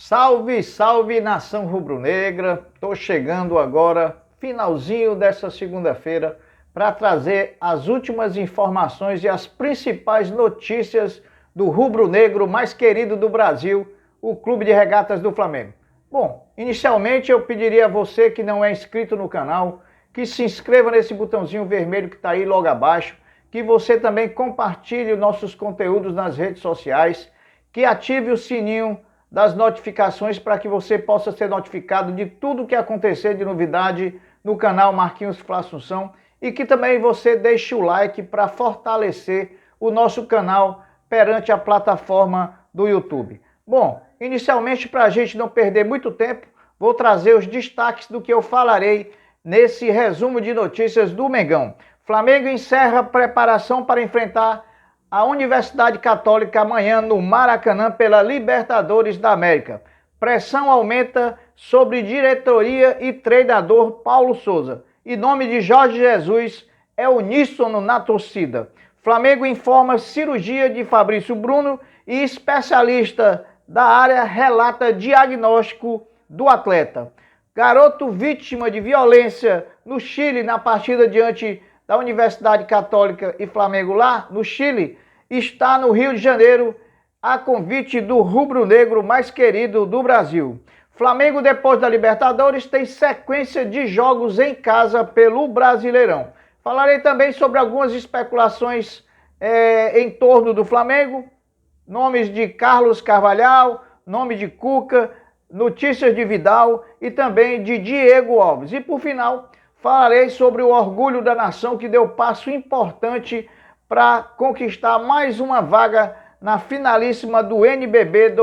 Salve, salve nação rubro-negra! Estou chegando agora, finalzinho dessa segunda-feira, para trazer as últimas informações e as principais notícias do rubro-negro mais querido do Brasil, o Clube de Regatas do Flamengo. Bom, inicialmente eu pediria a você que não é inscrito no canal, que se inscreva nesse botãozinho vermelho que está aí logo abaixo, que você também compartilhe os nossos conteúdos nas redes sociais, que ative o sininho das notificações para que você possa ser notificado de tudo que acontecer de novidade no canal Marquinhos Fla Assunção e que também você deixe o like para fortalecer o nosso canal perante a plataforma do YouTube. Bom, inicialmente, para a gente não perder muito tempo, vou trazer os destaques do que eu falarei nesse resumo de notícias do Mengão. Flamengo encerra preparação para enfrentar a Universidade Católica amanhã no Maracanã pela Libertadores da América. Pressão aumenta sobre diretoria e treinador Paulo Souza. E nome de Jorge Jesus é uníssono na torcida. Flamengo informa cirurgia de Fabrício Bruno e especialista da área relata diagnóstico do atleta. Garoto vítima de violência no Chile na partida diante da Universidade Católica e Flamengo lá no Chile, está no Rio de Janeiro a convite do rubro-negro mais querido do Brasil. Flamengo, depois da Libertadores, tem sequência de jogos em casa pelo Brasileirão. Falarei também sobre algumas especulações em torno do Flamengo, nomes de Carlos Carvalhal, nome de Cuca, notícias de Vidal e também de Diego Alves. E por final, falarei sobre o orgulho da nação que deu passo importante para conquistar mais uma vaga na finalíssima do NBB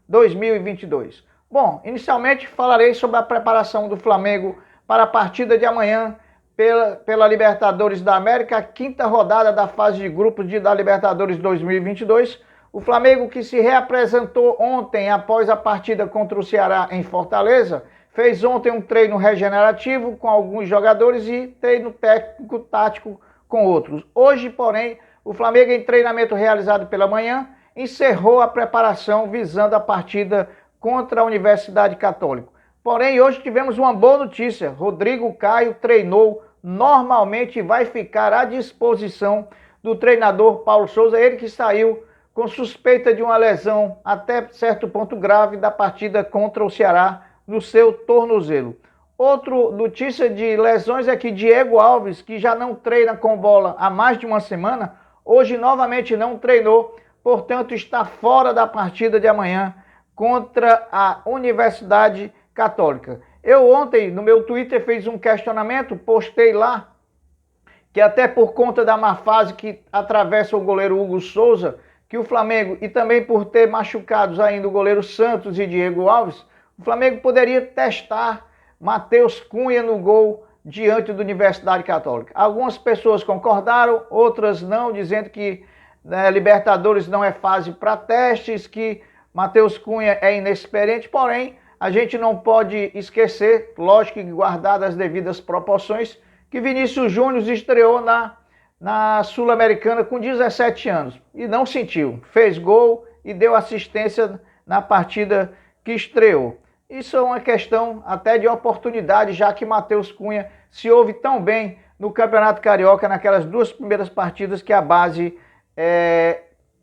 2021-2022. Bom, inicialmente falarei sobre a preparação do Flamengo para a partida de amanhã pela Libertadores da América, a quinta rodada da fase de grupos da Libertadores 2022. O Flamengo, que se reapresentou ontem após a partida contra o Ceará em Fortaleza, fez ontem um treino regenerativo com alguns jogadores e treino técnico tático com outros. Hoje, porém, o Flamengo, em treinamento realizado pela manhã, encerrou a preparação visando a partida contra a Universidade Católica. Porém, hoje tivemos uma boa notícia. Rodrigo Caio treinou normalmente e vai ficar à disposição do treinador Paulo Souza, ele que saiu com suspeita de uma lesão até certo ponto grave da partida contra o Ceará no seu tornozelo. Outra notícia de lesões é que Diego Alves, que já não treina com bola há mais de uma semana, hoje novamente não treinou, portanto está fora da partida de amanhã contra a Universidade Católica. Eu ontem no meu Twitter fiz um questionamento, postei lá, que até por conta da má fase que atravessa o goleiro Hugo Souza, que o Flamengo, e também por ter machucados ainda o goleiro Santos e Diego Alves, o Flamengo poderia testar Matheus Cunha no gol diante da Universidade Católica. Algumas pessoas concordaram, outras não, dizendo que Libertadores não é fase para testes, que Matheus Cunha é inexperiente, porém a gente não pode esquecer, lógico que guardadas as devidas proporções, que Vinícius Júnior estreou na Sul-Americana com 17 anos e não sentiu, fez gol e deu assistência na partida que estreou. Isso é uma questão até de oportunidade, já que Matheus Cunha se ouve tão bem no Campeonato Carioca, naquelas duas primeiras partidas que a base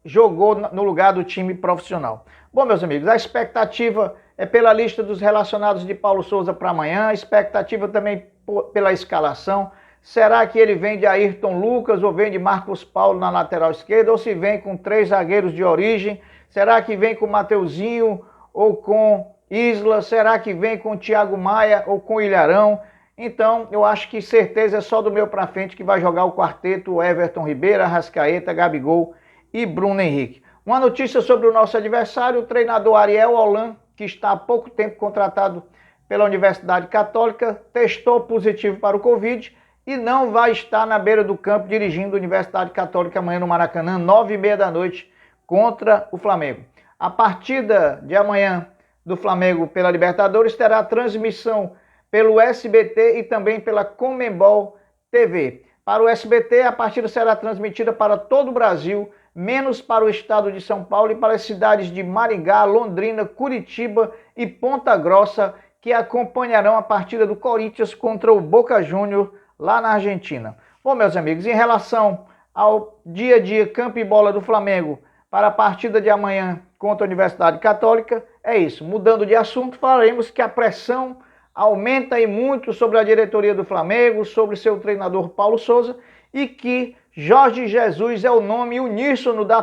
jogou no lugar do time profissional. Bom, meus amigos, a expectativa é pela lista dos relacionados de Paulo Souza para amanhã, a expectativa também pela escalação. Será que ele vem de Ayrton Lucas ou vem de Marcos Paulo na lateral esquerda, ou se vem com 3 zagueiros de origem? Será que vem com Mateuzinho ou com Isla? Será que vem com Thiago Maia ou com Ilharão? Então, eu acho que certeza é só do meio para frente que vai jogar o quarteto Everton Ribeiro, Arrascaeta, Gabigol e Bruno Henrique. Uma notícia sobre o nosso adversário, o treinador Ariel Holan, que está há pouco tempo contratado pela Universidade Católica, testou positivo para o Covid e não vai estar na beira do campo dirigindo a Universidade Católica amanhã no Maracanã, 9h30 da noite, contra o Flamengo. A partida de amanhã do Flamengo pela Libertadores terá transmissão pelo SBT e também pela Conmebol TV. Para o SBT, a partida será transmitida para todo o Brasil menos para o estado de São Paulo e para as cidades de Maringá, Londrina, Curitiba e Ponta Grossa, que acompanharão a partida do Corinthians contra o Boca Juniors lá na Argentina. Bom, meus amigos, em relação ao dia a dia campo e bola do Flamengo para a partida de amanhã contra a Universidade Católica, é isso. Mudando de assunto, falaremos que a pressão aumenta e muito sobre a diretoria do Flamengo, sobre seu treinador Paulo Souza, e que Jorge Jesus é o nome uníssono da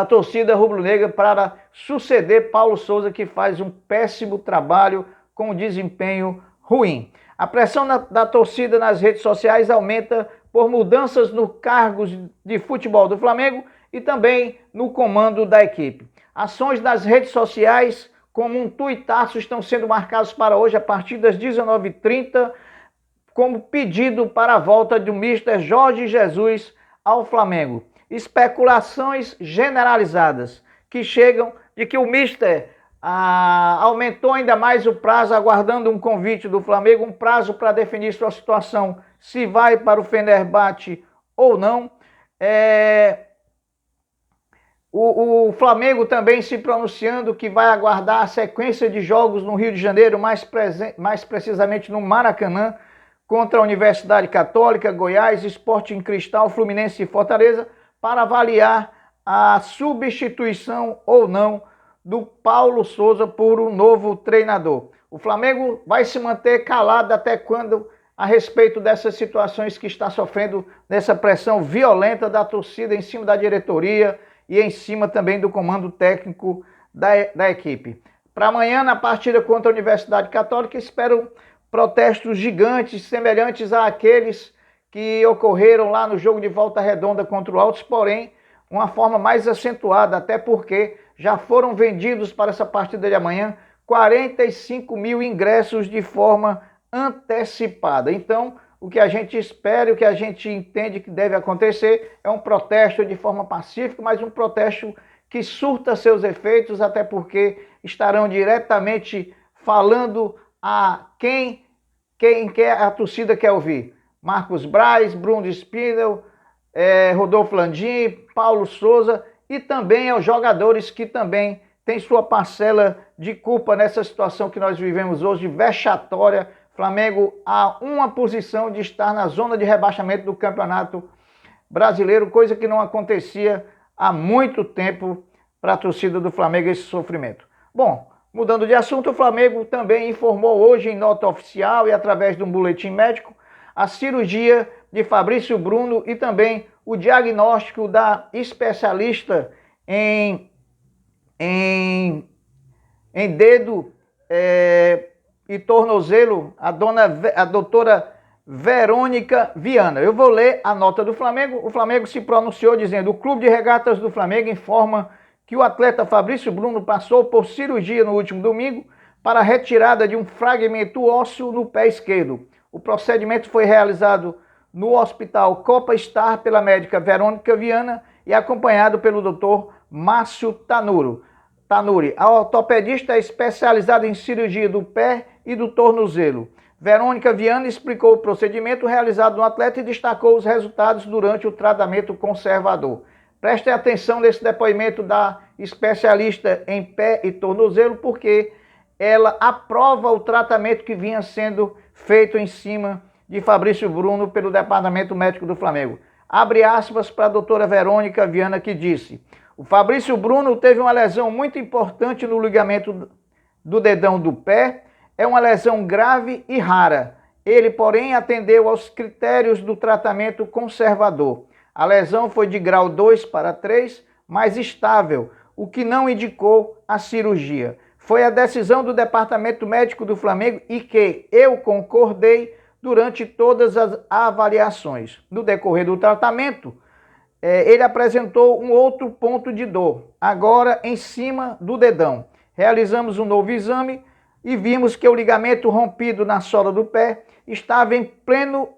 torcida rubro-negra para suceder Paulo Souza, que faz um péssimo trabalho com desempenho ruim. A pressão da torcida nas redes sociais aumenta por mudanças nos cargos de futebol do Flamengo e também no comando da equipe. Ações nas redes sociais, como um tuitaço, estão sendo marcados para hoje a partir das 19h30, como pedido para a volta do Mister Jorge Jesus ao Flamengo. Especulações generalizadas que chegam de que o Mister aumentou ainda mais o prazo, aguardando um convite do Flamengo, um prazo para definir sua situação, se vai para o Fenerbahçe ou não. O Flamengo também se pronunciando que vai aguardar a sequência de jogos no Rio de Janeiro, mais precisamente no Maracanã, contra a Universidade Católica, Goiás, Sporting Cristal, Fluminense e Fortaleza, para avaliar a substituição ou não do Paulo Souza por um novo treinador. O Flamengo vai se manter calado até quando a respeito dessas situações que está sofrendo, dessa pressão violenta da torcida em cima da diretoria e em cima também do comando técnico da equipe. Para amanhã, na partida contra a Universidade Católica, espero protestos gigantes, semelhantes àqueles que ocorreram lá no jogo de Volta Redonda contra o Altos, porém, uma forma mais acentuada, até porque já foram vendidos para essa partida de amanhã 45 mil ingressos de forma antecipada. Então, o que a gente espera, o que a gente entende que deve acontecer é um protesto de forma pacífica, mas um protesto que surta seus efeitos, até porque estarão diretamente falando a quem a torcida quer ouvir. Marcos Braz, Bruno Spindel, Rodolfo Landim, Paulo Souza e também aos jogadores que também têm sua parcela de culpa nessa situação que nós vivemos hoje, vexatória. Flamengo a uma posição de estar na zona de rebaixamento do Campeonato Brasileiro, coisa que não acontecia há muito tempo para a torcida do Flamengo, esse sofrimento. Bom, mudando de assunto, o Flamengo também informou hoje em nota oficial e através de um boletim médico a cirurgia de Fabrício Bruno e também o diagnóstico da especialista em dedo e tornozelo, a doutora Verônica Viana. Eu vou ler a nota do Flamengo. O Flamengo se pronunciou dizendo: o Clube de Regatas do Flamengo informa que o atleta Fabrício Bruno passou por cirurgia no último domingo para a retirada de um fragmento ósseo no pé esquerdo. O procedimento foi realizado no Hospital Copa Star pela médica Verônica Viana e acompanhado pelo Dr. Márcio Tanuri. A ortopedista é especializada em cirurgia do pé e do tornozelo. Verônica Viana explicou o procedimento realizado no atleta e destacou os resultados durante o tratamento conservador. Prestem atenção nesse depoimento da especialista em pé e tornozelo, porque ela aprova o tratamento que vinha sendo feito em cima de Fabrício Bruno pelo Departamento Médico do Flamengo. Abre aspas para a doutora Verônica Viana, que disse: o Fabrício Bruno teve uma lesão muito importante no ligamento do dedão do pé. É uma lesão grave e rara. Ele, porém, atendeu aos critérios do tratamento conservador. A lesão foi de grau 2 para 3, mas estável, o que não indicou a cirurgia. Foi a decisão do Departamento Médico do Flamengo e que eu concordei durante todas as avaliações. No decorrer do tratamento, ele apresentou um outro ponto de dor, agora em cima do dedão. Realizamos um novo exame e vimos que o ligamento rompido na sola do pé estava em pleno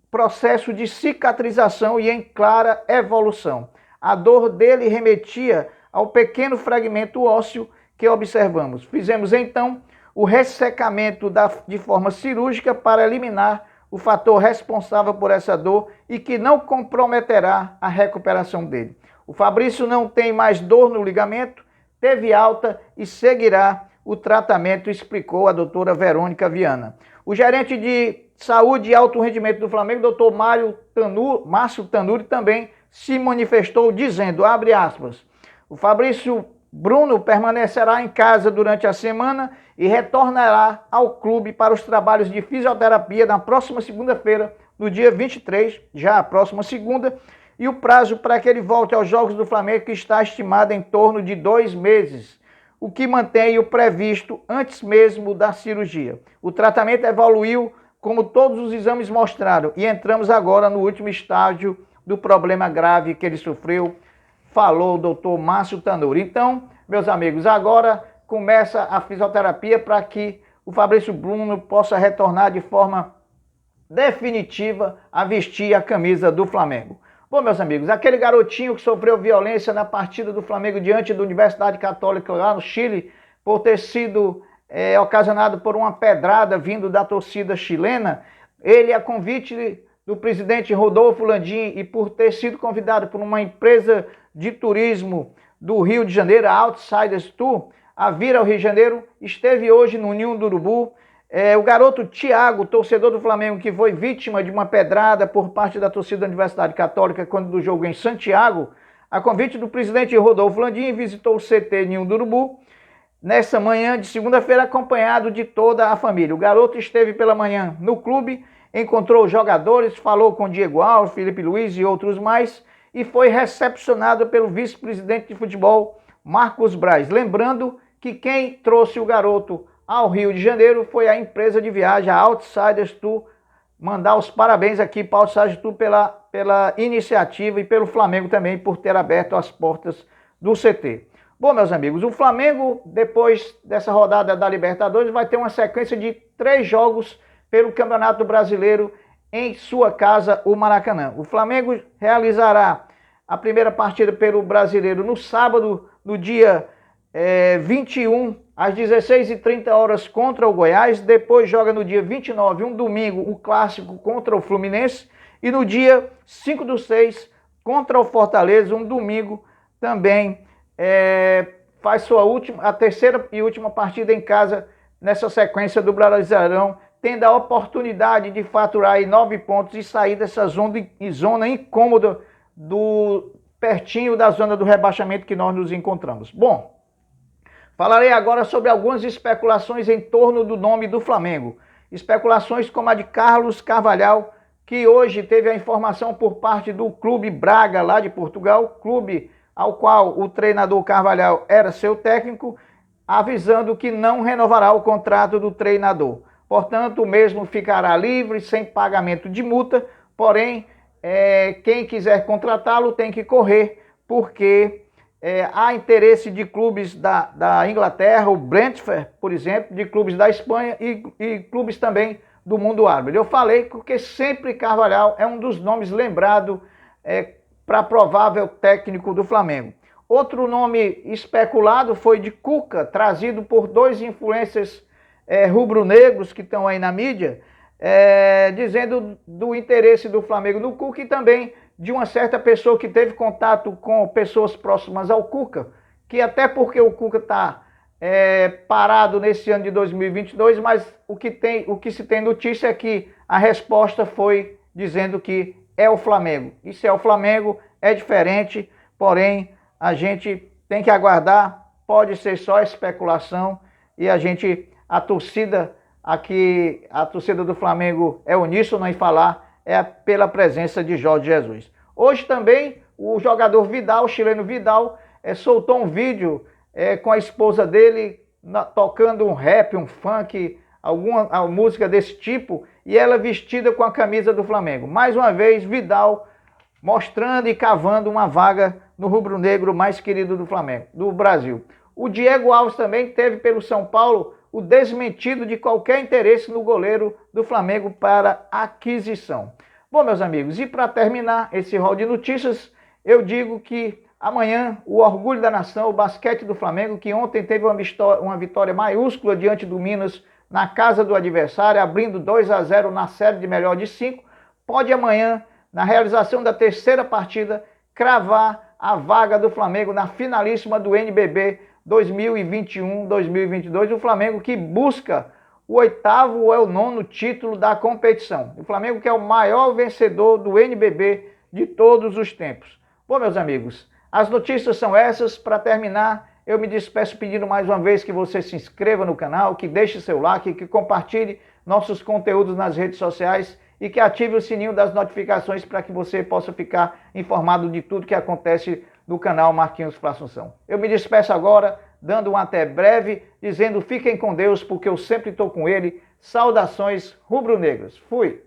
processo de cicatrização e em clara evolução. A dor dele remetia ao pequeno fragmento ósseo que observamos. Fizemos então o ressecamento de forma cirúrgica para eliminar o fator responsável por essa dor e que não comprometerá a recuperação dele. O Fabrício não tem mais dor no ligamento, teve alta e seguirá o tratamento, explicou a doutora Verônica Viana. O gerente de saúde e alto rendimento do Flamengo, doutor Márcio Tanuri, também se manifestou dizendo, abre aspas, o Fabrício Bruno permanecerá em casa durante a semana e retornará ao clube para os trabalhos de fisioterapia na próxima segunda-feira, no dia 23, já a próxima segunda, e o prazo para que ele volte aos Jogos do Flamengo que está estimado em torno de 2 meses, o que mantém o previsto antes mesmo da cirurgia. O tratamento evoluiu como todos os exames mostraram e entramos agora no último estágio do problema grave que ele sofreu, falou o doutor Márcio Tanuri. Então, meus amigos, agora começa a fisioterapia para que o Fabrício Bruno possa retornar de forma definitiva a vestir a camisa do Flamengo. Bom, meus amigos, aquele garotinho que sofreu violência na partida do Flamengo diante da Universidade Católica lá no Chile, por ter sido ocasionado por uma pedrada vindo da torcida chilena, ele, a convite do presidente Rodolfo Landim e por ter sido convidado por uma empresa de turismo do Rio de Janeiro, a Outsiders Tour, a vir ao Rio de Janeiro, esteve hoje no Ninho do Urubu. O garoto Thiago, torcedor do Flamengo, que foi vítima de uma pedrada por parte da torcida da Universidade Católica quando do jogo em Santiago, a convite do presidente Rodolfo Landim, visitou o CT Ninho do Urubu nessa manhã de segunda-feira, acompanhado de toda a família. O garoto esteve pela manhã no clube, encontrou os jogadores, falou com Diego Alves, Felipe Luiz e outros mais, e foi recepcionado pelo vice-presidente de futebol, Marcos Braz. Lembrando que quem trouxe o garoto ao Rio de Janeiro foi a empresa de viagem, a Outsiders Tour. Mandar os parabéns aqui para a Outsiders Tour pela iniciativa e pelo Flamengo também por ter aberto as portas do CT. Bom, meus amigos, o Flamengo, depois dessa rodada da Libertadores, vai ter uma sequência de 3 jogos pelo Campeonato Brasileiro em sua casa, o Maracanã. O Flamengo realizará a primeira partida pelo Brasileiro no sábado, no dia 21, às 16h30 contra o Goiás. Depois joga no dia 29, um domingo, o clássico contra o Fluminense. E no dia 5/6, contra o Fortaleza, um domingo também, faz a terceira e última partida em casa nessa sequência do Brasileirão, tendo a oportunidade de faturar aí 9 pontos e sair dessa zona incômoda pertinho da zona do rebaixamento que nós nos encontramos. Bom, falarei agora sobre algumas especulações em torno do nome do Flamengo. Especulações como a de Carlos Carvalhal, que hoje teve a informação por parte do Clube Braga, lá de Portugal, clube ao qual o treinador Carvalhal era seu técnico, avisando que não renovará o contrato do treinador. Portanto, o mesmo ficará livre, sem pagamento de multa, porém, quem quiser contratá-lo tem que correr, porque há interesse de clubes da Inglaterra, o Brentford, por exemplo, de clubes da Espanha e clubes também do mundo árabe. Eu falei porque sempre Carvalhal é um dos nomes lembrados para provável técnico do Flamengo. Outro nome especulado foi de Cuca, trazido por 2 influencers rubro-negros que estão aí na mídia, dizendo do interesse do Flamengo no Cuca e também de uma certa pessoa que teve contato com pessoas próximas ao Cuca, que até porque o Cuca está parado nesse ano de 2022, mas o que se tem notícia é que a resposta foi dizendo que é o Flamengo. E se é o Flamengo, é diferente, porém a gente tem que aguardar, pode ser só especulação e a torcida do Flamengo é uníssona em falar pela presença de Jorge Jesus. Hoje também o jogador Vidal, o chileno Vidal, soltou um vídeo com a esposa dele tocando um rap, um funk, alguma música desse tipo, e ela vestida com a camisa do Flamengo. Mais uma vez, Vidal mostrando e cavando uma vaga no rubro-negro mais querido do Flamengo, do Brasil. O Diego Alves também teve pelo São Paulo o desmentido de qualquer interesse no goleiro do Flamengo para aquisição. Bom, meus amigos, e para terminar esse rol de notícias, eu digo que amanhã o orgulho da nação, o basquete do Flamengo, que ontem teve uma vitória maiúscula diante do Minas na casa do adversário, abrindo 2-0 na série de melhor de 5, pode amanhã, na realização da terceira partida, cravar a vaga do Flamengo na finalíssima do NBB 2021-2022. O Flamengo que busca o 8º ou é o 9º título da competição. O Flamengo que é o maior vencedor do NBB de todos os tempos. Bom, meus amigos, as notícias são essas. Para terminar, eu me despeço pedindo mais uma vez que você se inscreva no canal, que deixe seu like, que compartilhe nossos conteúdos nas redes sociais e que ative o sininho das notificações para que você possa ficar informado de tudo que acontece no canal Marquinhos Fla Assunção. Eu me despeço agora, dando um até breve, dizendo fiquem com Deus, porque eu sempre estou com ele. Saudações rubro-negras. Fui!